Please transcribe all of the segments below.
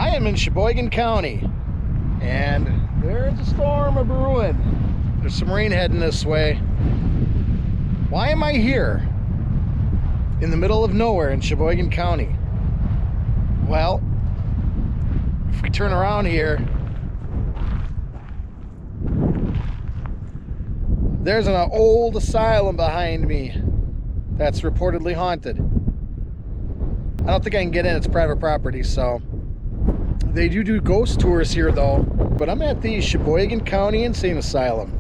I am in Sheboygan County, and there's a storm a-brewing. There's some rain heading this way. Why am I here in the middle of nowhere in Sheboygan County? Well, if we turn around here, there's an old asylum behind me that's reportedly haunted. I don't think I can get in, it's private property, so. They do ghost tours here though, but I'm at the Sheboygan County Insane Asylum.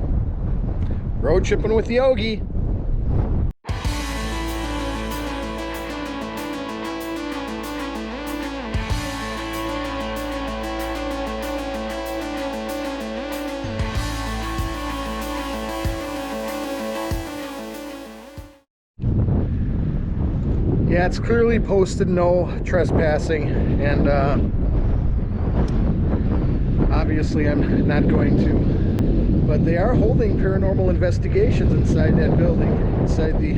Road tripping with Yogi. Yeah, it's clearly posted no trespassing, and obviously I'm not going to, but they are holding paranormal investigations inside that building, inside the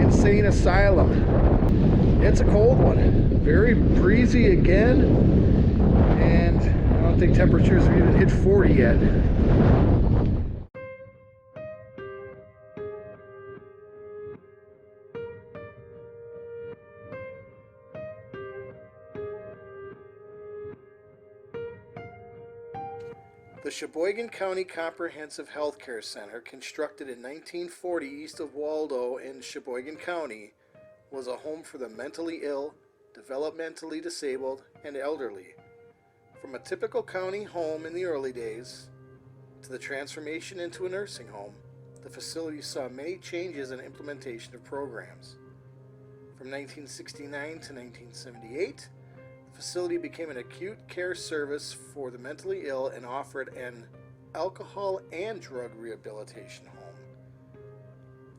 Insane Asylum. It's a cold one, very breezy again, and I don't think temperatures have even hit 40 yet. The Sheboygan County Comprehensive Health Care Center, constructed in 1940 east of Waldo in Sheboygan County, was a home for the mentally ill, developmentally disabled, and elderly. From a typical county home in the early days to the transformation into a nursing home, the facility saw many changes in implementation of programs. From 1969 to 1978, the facility became an acute care service for the mentally ill and offered an alcohol and drug rehabilitation home.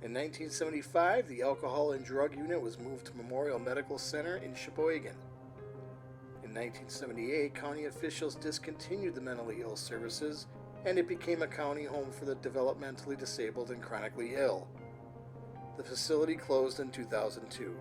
In 1975, the alcohol and drug unit was moved to Memorial Medical Center in Sheboygan. In 1978, county officials discontinued the mentally ill services, and it became a county home for the developmentally disabled and chronically ill. The facility closed in 2002.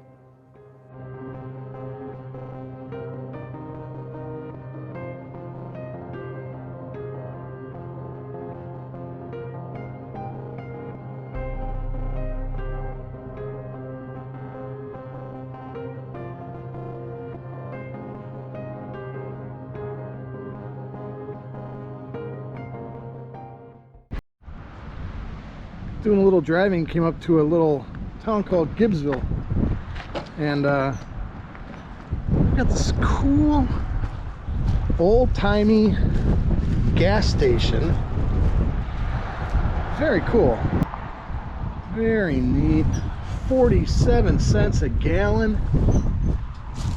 Doing a little driving, came up to a little town called Gibbs Ville, and got this cool old-timey gas station. Very cool, very neat. 47 cents a gallon.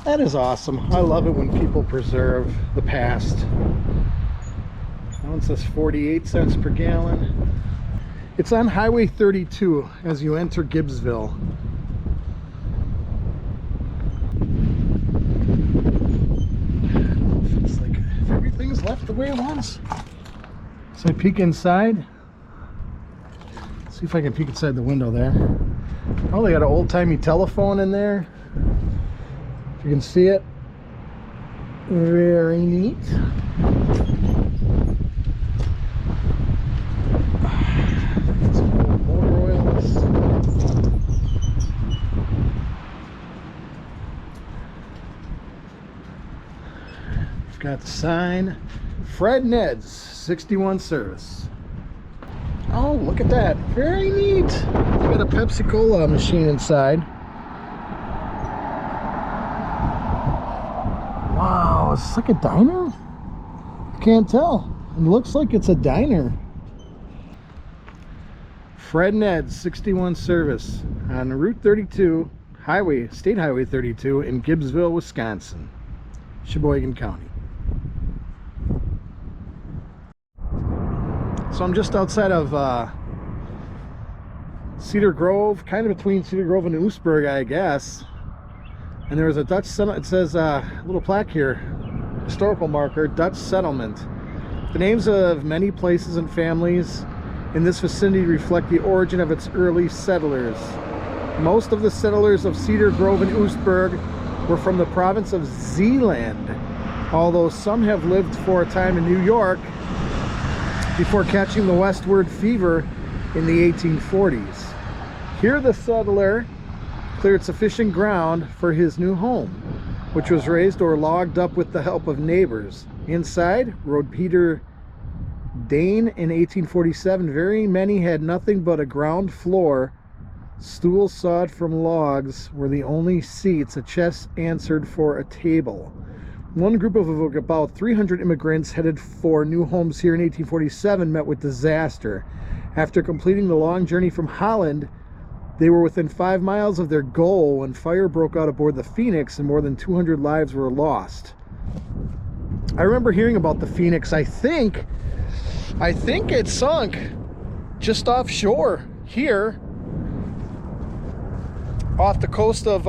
That is awesome. I love it when people preserve the past. That one says 48 cents per gallon. It's on Highway 32 as you enter Gibbs Ville. It's like everything's left the way it was. So I peek inside. See if I can peek inside the window there. Oh, they got an old-timey telephone in there. If you can see it. Very neat. Got the sign, Fred Ned's 61 service. Oh, look at that. Very neat. They got a Pepsi Cola machine inside. Wow, it's like a diner? Can't tell. It looks like it's a diner. Fred Ned's 61 service on Route 32, State Highway 32 in Gibbs Ville, Wisconsin, Sheboygan County. So I'm just outside of Cedar Grove, kind of between Cedar Grove and Oostburg, I guess. And there was a Dutch settlement. It says a little plaque here, historical marker, Dutch settlement. The names of many places and families in this vicinity reflect the origin of its early settlers. Most of the settlers of Cedar Grove and Oostburg were from the province of Zeeland although some have lived for a time in New York before catching the westward fever in the 1840s. Here the settler cleared sufficient ground for his new home, which was raised or logged up with the help of neighbors. Inside rode Peter Dane in 1847. Very many had nothing but a ground floor. Stools sawed from logs were the only seats. A chest answered for a table. One group of about 300 immigrants headed for new homes here in 1847 met with disaster. After completing the long journey from Holland, they were within 5 miles of their goal when fire broke out aboard the Phoenix and more than 200 lives were lost. I remember hearing about the Phoenix. I think it sunk just offshore here, off the coast of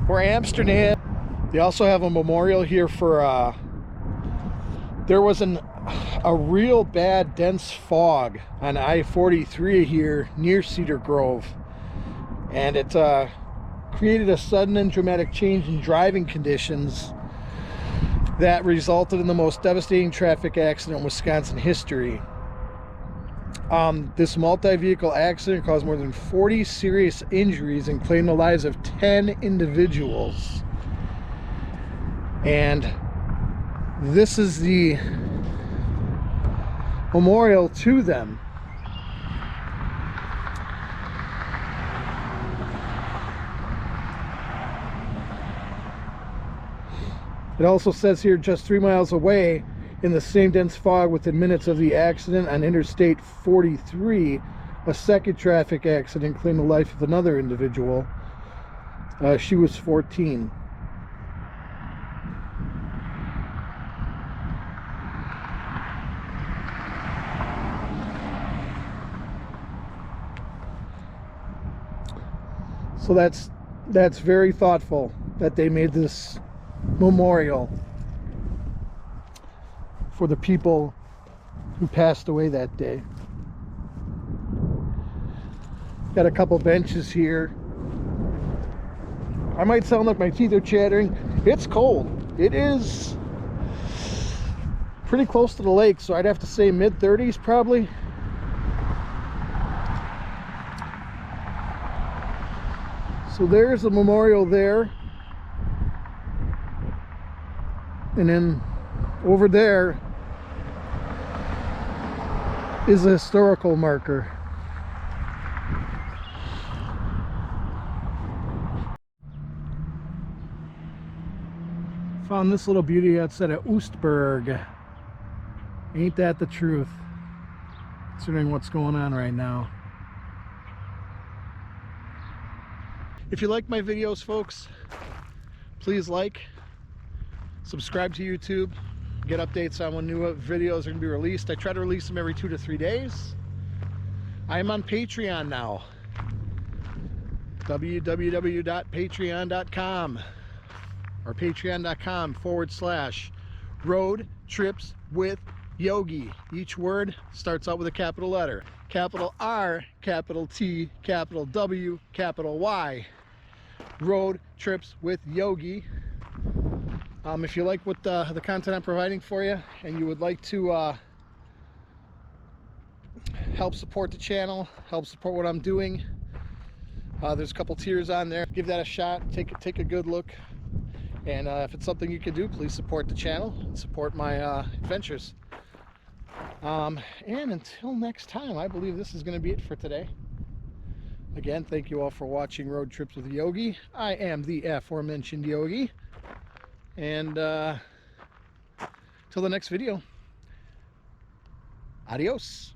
where Amsterdam. They also have a memorial here for there was a real bad dense fog on I-43 here near Cedar Grove, and it created a sudden and dramatic change in driving conditions that resulted in the most devastating traffic accident in Wisconsin history. This multi-vehicle accident caused more than 40 serious injuries and claimed the lives of 10 individuals. And this is the memorial to them. It also says here, just 3 miles away, in the same dense fog within minutes of the accident on Interstate 43, a second traffic accident claimed the life of another individual. She was 14. So that's very thoughtful that they made this memorial for the people who passed away that day. Got a couple benches here. I might sound like my teeth are chattering. It's cold. It is pretty close to the lake, so I'd have to say mid-30s probably. So there's a memorial there, and then over there is a historical marker. Found this little beauty outside of Oostburg. Ain't that the truth, considering what's going on right now. If you like my videos, folks, please like, subscribe to YouTube, get updates on when new videos are going to be released. I try to release them every 2 to 3 days. I am on Patreon now. www.patreon.com or patreon.com/Road Trips with Yogi. Each word starts out with a capital letter. Capital R, capital T, capital W, capital Y. Road Trips with Yogi. If you like what the content I'm providing for you, and you would like to help support the channel, help support what I'm doing, there's a couple tiers on there. Give that a shot. Take a good look, and if it's something you can do, please support the channel and support my adventures. And until next time, I believe this is going to be it for today. Again, thank you all for watching Road Trips with Yogi. I am the aforementioned Yogi. And till the next video, adios.